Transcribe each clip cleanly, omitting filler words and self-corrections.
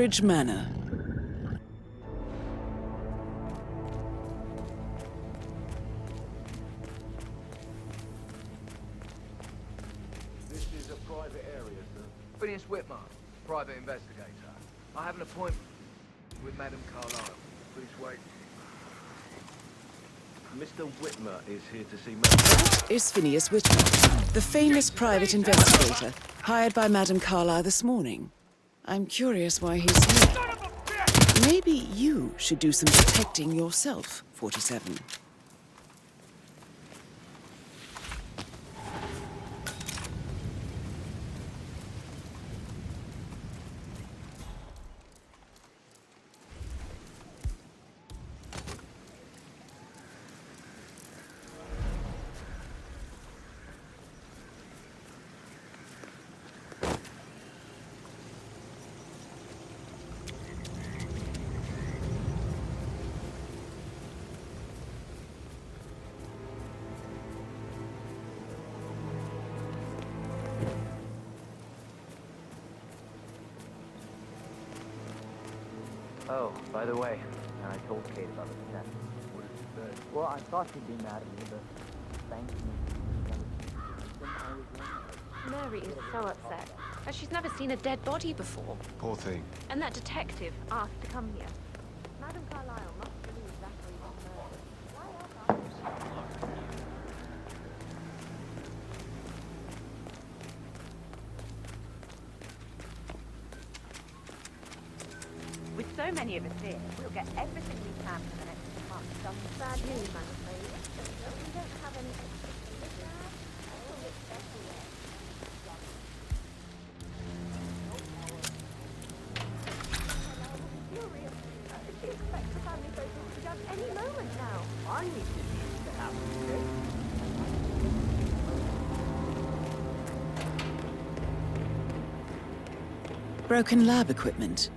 Aldridge Manor. This is a private area, sir. Phineas Whitmer, private investigator. I have an appointment with Madame Carlyle. Please wait. Mr. Whitmer is here to see Madame. That is Phineas Whitmer, the famous private investigator, hired by Madame Carlyle this morning. I'm curious why he's here. Maybe you should do some detecting yourself, 47. Oh, by the way, I told Kate about the test. What did you say? Well, I thought she'd be mad at me, but thanks to Mary is so upset, as she's never seen a dead body before. Poor thing. And that detective asked to come here. Madame Carlyle must believe Zachary was murdered. Why else are With so many of us here, we'll get everything we can for the next month. Some bad news, I'm afraid. We don't have any She expects the family photos to be done any moment now. I need to happen. Broken lab equipment.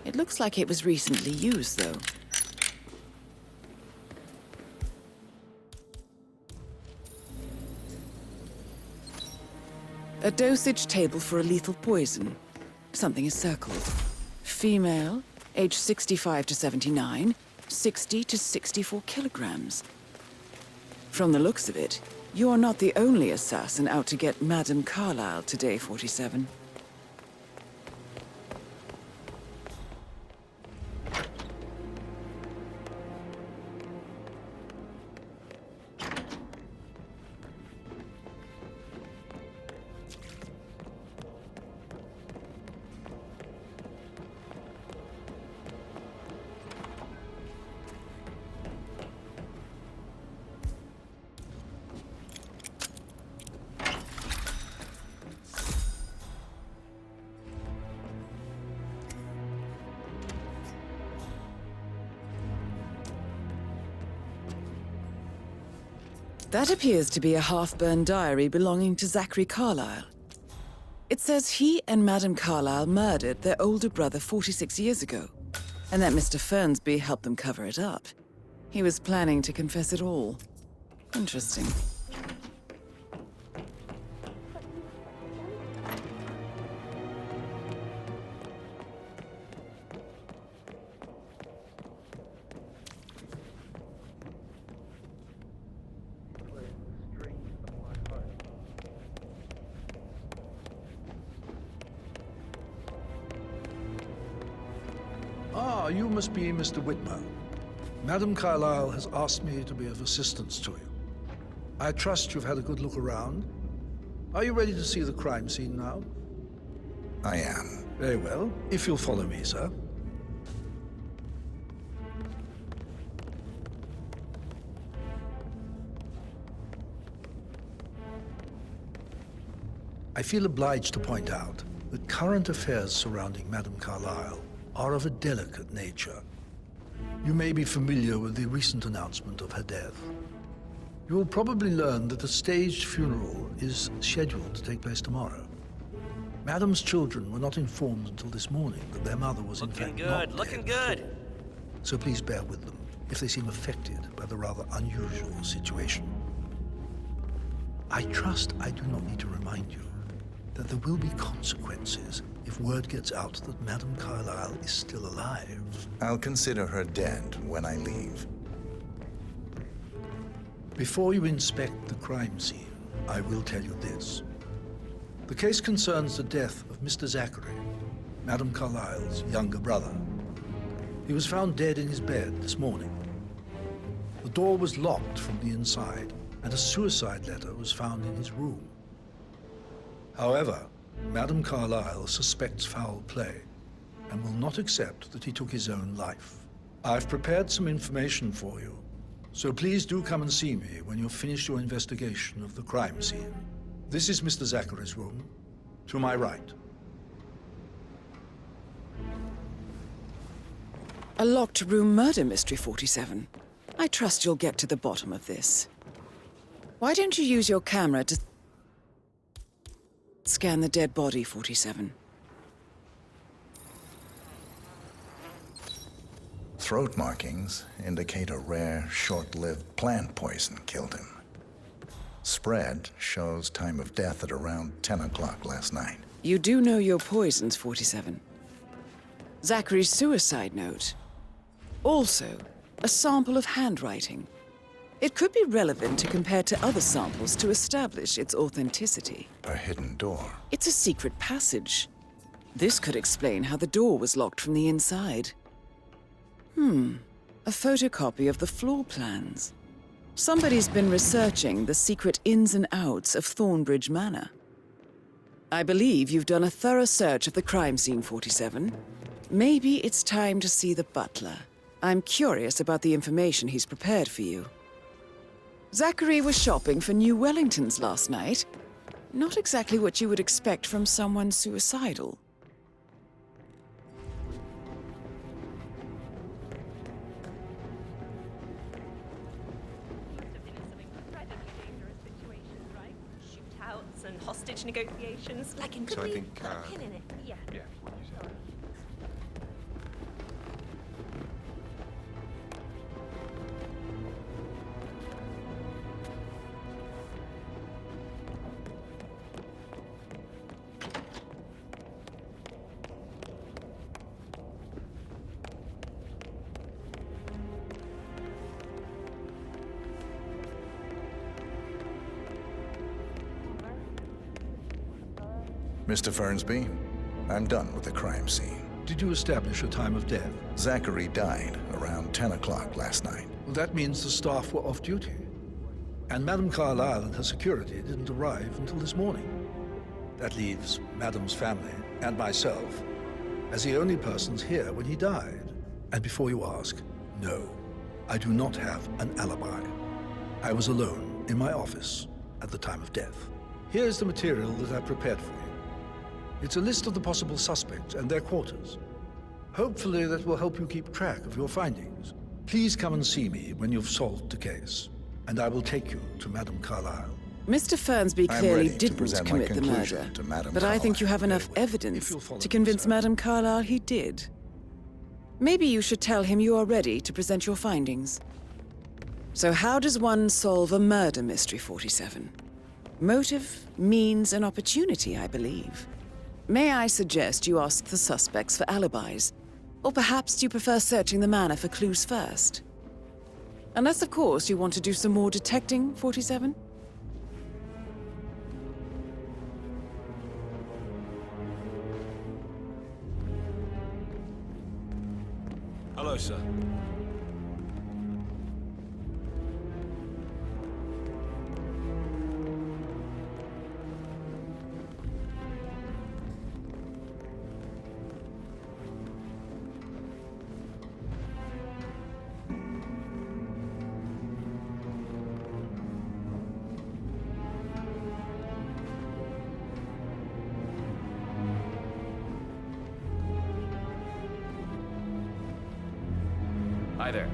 It looks like it was recently used, though. A dosage table for a lethal poison. Something is circled. Female, age 65 to 79, 60 to 64 kilograms. From the looks of it, you're not the only assassin out to get Madame Carlyle today, 47. That appears to be a half-burned diary belonging to Zachary Carlyle. It says he and Madame Carlyle murdered their older brother 46 years ago, and that Mr. Fernsby helped them cover it up. He was planning to confess it all. Interesting. Ah, you must be Mr. Whitmer. Madame Carlyle has asked me to be of assistance to you. I trust you've had a good look around. Are you ready to see the crime scene now? I am. Very well. If you'll follow me, sir. I feel obliged to point out that current affairs surrounding Madame Carlyle are of a delicate nature. You may be familiar with the recent announcement of her death. You will probably learn that a staged funeral is scheduled to take place tomorrow. Madame's children were not informed until this morning that their mother was in fact not dead. Looking good. So please bear with them if they seem affected by the rather unusual situation. I trust I do not need to remind you that there will be consequences if word gets out that Madame Carlyle is still alive. I'll consider her dead when I leave. Before you inspect the crime scene, I will tell you this. The case concerns the death of Mr. Zachary, Madame Carlyle's younger brother. He was found dead in his bed this morning. The door was locked from the inside, and a suicide letter was found in his room. However, Madame Carlyle suspects foul play and will not accept that he took his own life. I've prepared some information for you, so please do come and see me when you've finished your investigation of the crime scene. This is Mr. Zachary's room, to my right. A locked room murder mystery, 47. I trust you'll get to the bottom of this. Why don't you use your camera to scan the dead body, 47? Throat markings indicate a rare, short-lived plant poison killed him. Spread shows time of death at around 10 o'clock last night. You do know your poisons, 47. Zachary's suicide note. Also, a sample of handwriting. It could be relevant to compare to other samples to establish its authenticity. A hidden door. It's a secret passage. This could explain how the door was locked from the inside. A photocopy of the floor plans. Somebody's been researching the secret ins and outs of Thornbridge Manor. I believe you've done a thorough search of the crime scene, 47. Maybe it's time to see the butler. I'm curious about the information he's prepared for you. Zachary was shopping for New Wellingtons last night. Not exactly what you would expect from someone suicidal. Must have been in some incredibly dangerous situations, right? Shootouts and hostage negotiations. Like in So I think, put a pin in it. Yeah. Yeah, what you said. Mr. Fernsby, I'm done with the crime scene. Did you establish a time of death? Zachary died around 10 o'clock last night. Well, that means the staff were off duty. And Madame Carlyle and her security didn't arrive until this morning. That leaves Madame's family and myself as the only persons here when he died. And before you ask, no, I do not have an alibi. I was alone in my office at the time of death. Here's the material that I prepared for you. It's a list of the possible suspects and their quarters. Hopefully that will help you keep track of your findings. Please come and see me when you've solved the case, and I will take you to Madame Carlyle. Mr. Fernsby I'm clearly ready to didn't present my commit the conclusion murder, to Madame but I think you have Carlyle. enough evidence If you'll follow to me, convince sir. Madame Carlyle he did. Maybe you should tell him you are ready to present your findings. So how does one solve a murder mystery, 47? Motive, means, and opportunity, I believe. May I suggest you ask the suspects for alibis? Or perhaps do you prefer searching the manor for clues first? Unless, of course, you want to do some more detecting, 47? Hello, sir. Hi there.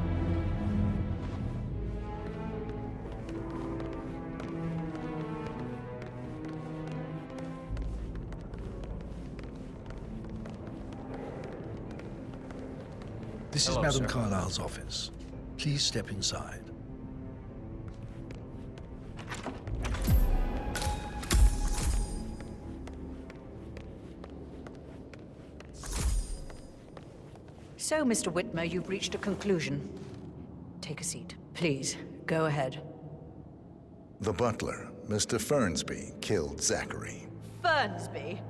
This Hello, is Madame sir. Carlyle's office. Please step inside. So, Mr. Whitmer, you've reached a conclusion. Take a seat. Please, go ahead. The butler, Mr. Fernsby, killed Zachary. Fernsby?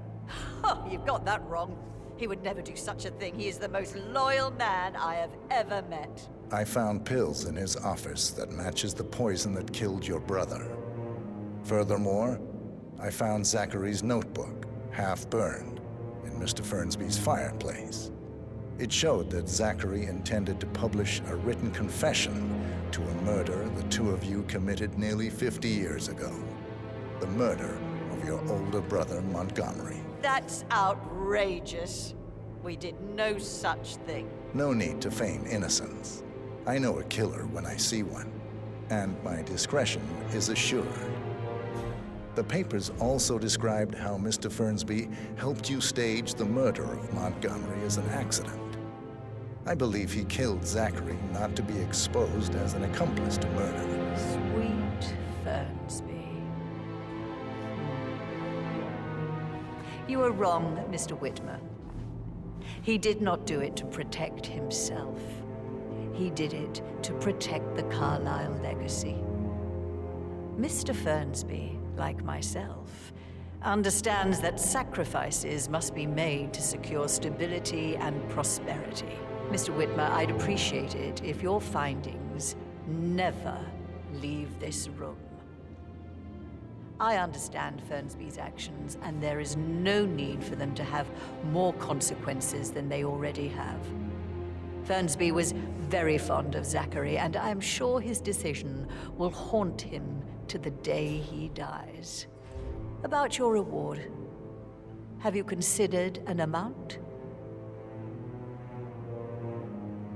Oh, you've got that wrong. He would never do such a thing. He is the most loyal man I have ever met. I found pills in his office that matches the poison that killed your brother. Furthermore, I found Zachary's notebook, half burned, in Mr. Fernsby's fireplace. It showed that Zachary intended to publish a written confession to a murder the two of you committed nearly 50 years ago. The murder of your older brother, Montgomery. That's outrageous. We did no such thing. No need to feign innocence. I know a killer when I see one, and my discretion is assured. The papers also described how Mr. Fernsby helped you stage the murder of Montgomery as an accident. I believe he killed Zachary not to be exposed as an accomplice to murder. Sweet Fernsby. You are wrong, Mr. Whitmer. He did not do it to protect himself. He did it to protect the Carlyle legacy. Mr. Fernsby, like myself, understands that sacrifices must be made to secure stability and prosperity. Mr. Whitmer, I'd appreciate it if your findings never leave this room. I understand Fernsby's actions, and there is no need for them to have more consequences than they already have. Fernsby was very fond of Zachary, and I'm sure his decision will haunt him to the day he dies. About your reward, have you considered an amount?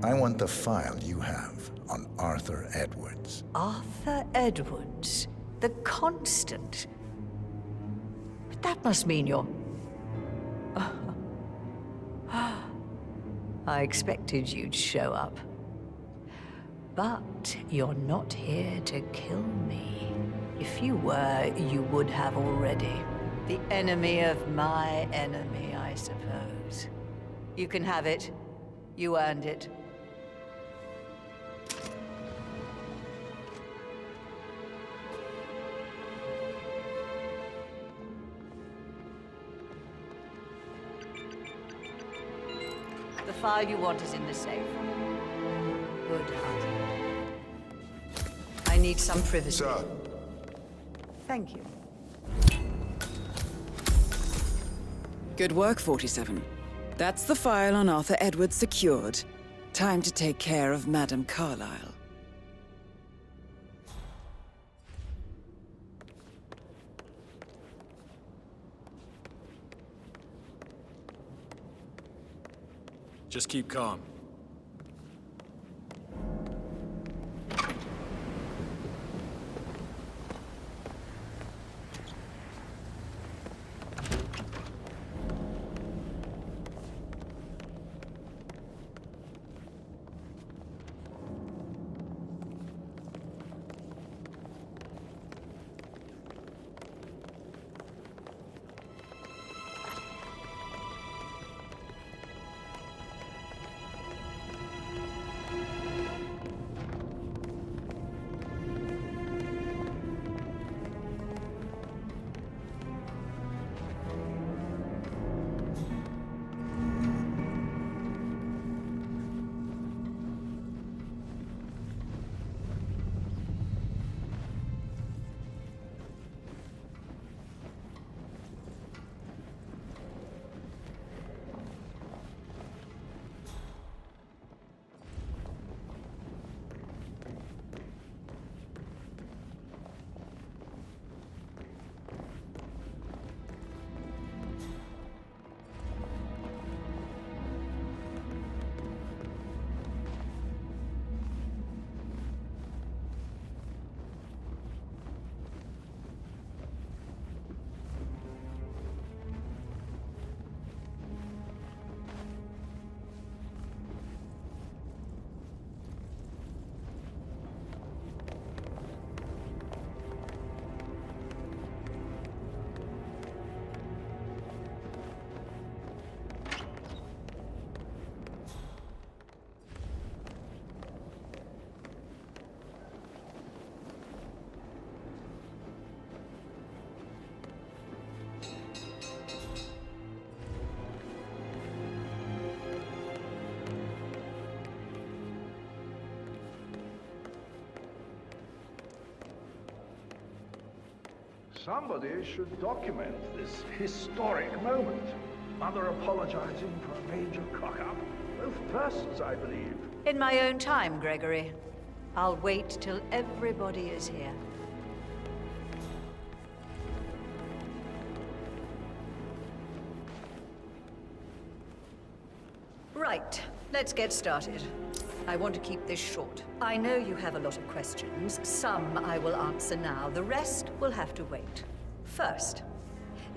I want the file you have on Arthur Edwards. Arthur Edwards, the Constant. But that must mean you're... I expected you'd show up. But you're not here to kill me. If you were, you would have already. The enemy of my enemy, I suppose. You can have it. You earned it. The file you want is in the safe. Good hunting. I need some privacy. Sir. Thank you. Good work, 47. That's the file on Arthur Edwards secured. Time to take care of Madame Carlyle. Just keep calm. Somebody should document this historic moment. Mother apologizing for a major cock-up. Both persons, I believe. In my own time, Gregory. I'll wait till everybody is here. Right, let's get started. I want to keep this short. I know you have a lot of questions. Some I will answer now. The rest will have to wait. First,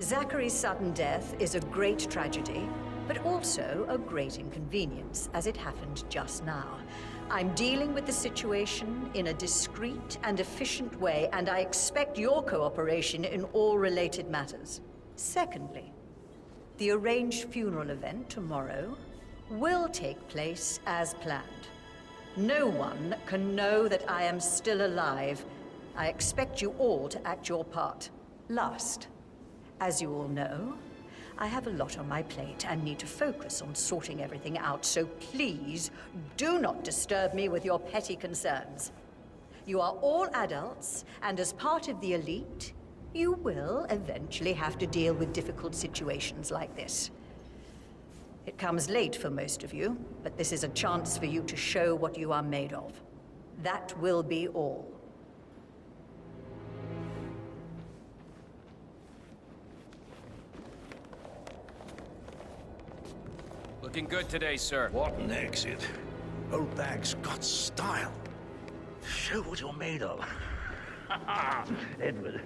Zachary's sudden death is a great tragedy, but also a great inconvenience, as it happened just now. I'm dealing with the situation in a discreet and efficient way, and I expect your cooperation in all related matters. Secondly, the arranged funeral event tomorrow will take place as planned. No one can know that I am still alive. I expect you all to act your part. Last, as you all know, I have a lot on my plate and need to focus on sorting everything out, so please do not disturb me with your petty concerns. You are all adults, and as part of the elite, you will eventually have to deal with difficult situations like this. It comes late for most of you, but this is a chance for you to show what you are made of. That will be all. Looking good today, sir. What an exit. Old bag's got style. Show what you're made of. Edward,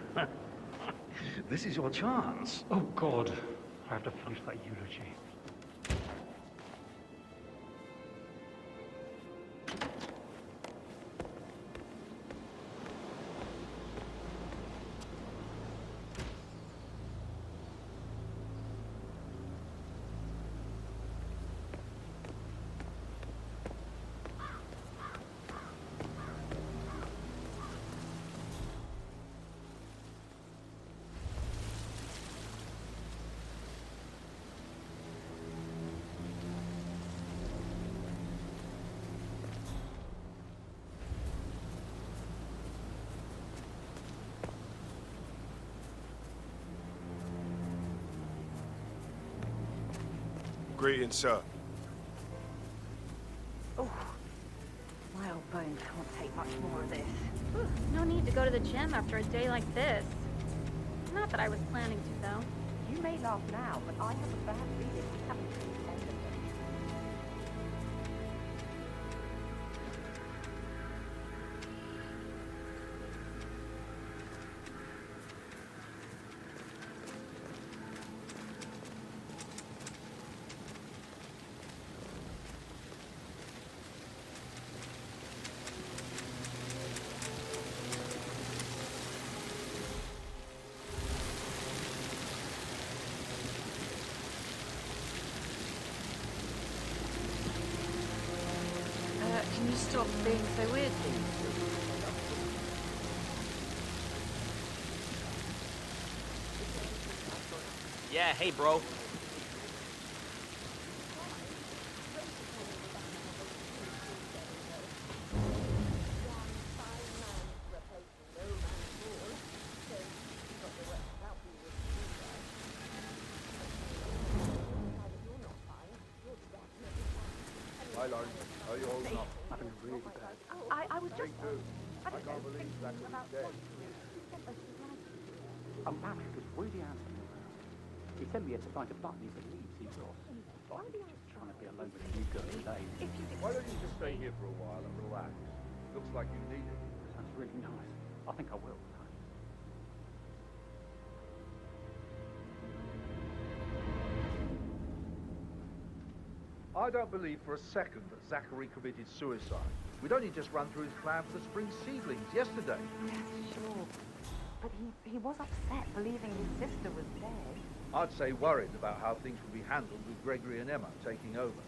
this is your chance. Oh, God. I have to finish that eulogy. Greetings, sir. Oh, my old bones can't take much more of this. No need to go to the gym after a day like this. Not that I was planning to, though. You may laugh now, but I have a bad feeling we haven't seen the end of it. Can you stop being so weird, please? Yeah, hey, bro. Hi, Lauren. How are you holding up? I've been really bad. I was just... I I can't believe Zachary's dead. A man was really handsome. He sent me here to find a button he believes he's lost. Like he's just trying to be alone with a new girl today. Why don't you just stay here for a while and relax? Looks like you need it. Sounds really nice. I think I will. I don't believe for a second that Zachary committed suicide. We'd only just run through his plan for the spring seedlings yesterday. Yes, sure. But he was upset believing his sister was dead. I'd say worried about how things would be handled with Gregory and Emma taking over.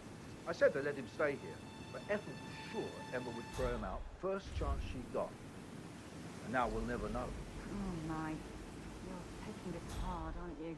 I said to let him stay here, but Ethel was sure Emma would throw him out first chance she got. And now we'll never know. Oh, my. You're taking this hard, aren't you?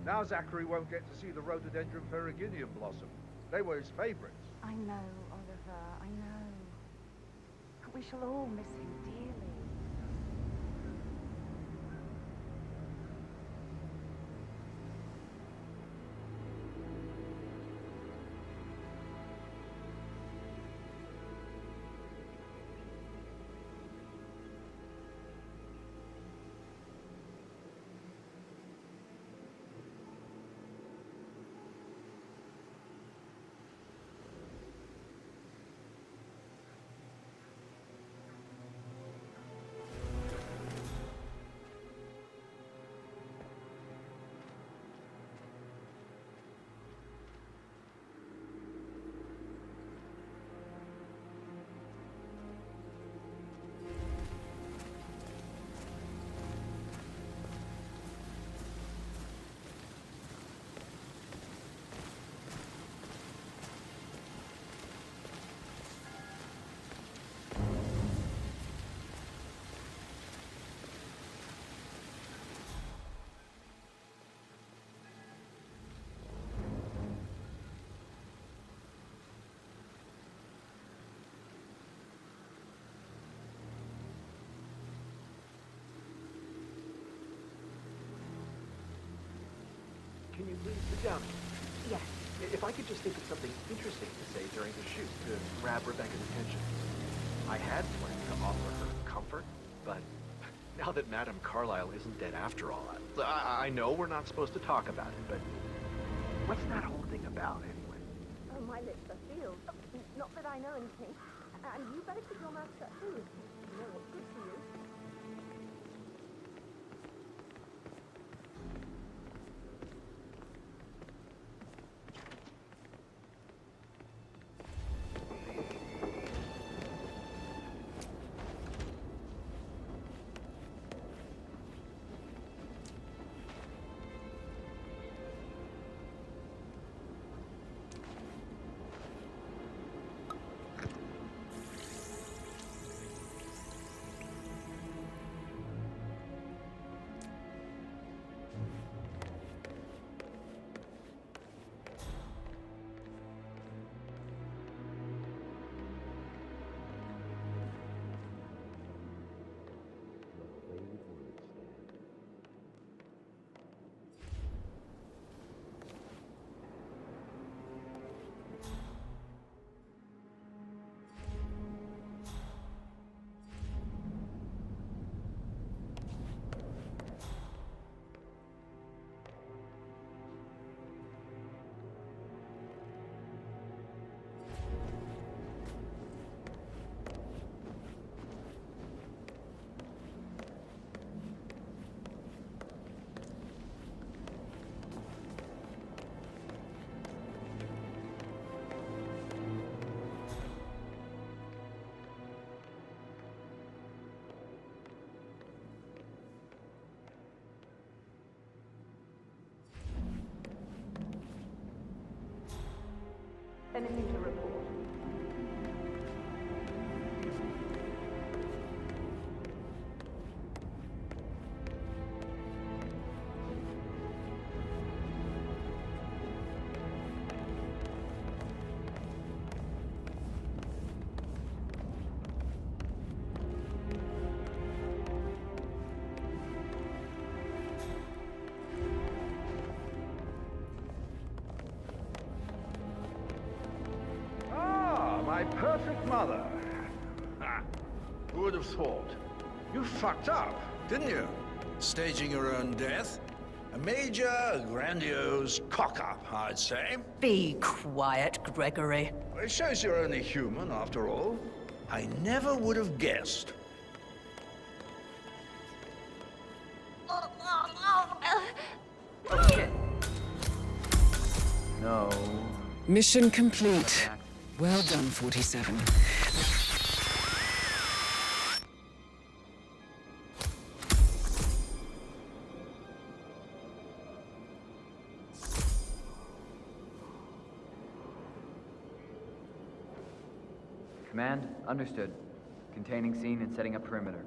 Now Zachary won't get to see the rhododendron periginium blossom. They were his favorites. I know, Oliver, I know. But we shall all miss him dearly. Can you please sit down? Yes. If I could just think of something interesting to say during the shoot to grab Rebecca's attention. I had planned to offer her comfort, but now that Madame Carlyle isn't dead after all, I know we're not supposed to talk about it, but what's that whole thing about anyway? Oh, my lips are sealed. Not that I know anything. And you better keep your mouth shut too. You know what's good for you. Anything to report? My perfect mother. Ha. Who would have thought? You fucked up, didn't you? Staging your own death? A major, grandiose cock-up, I'd say. Be quiet, Gregory. It shows you're only human, after all. I never would have guessed. Oh, shit. No. Mission complete. Well done, 47. Command, understood. Containing scene and setting up perimeter.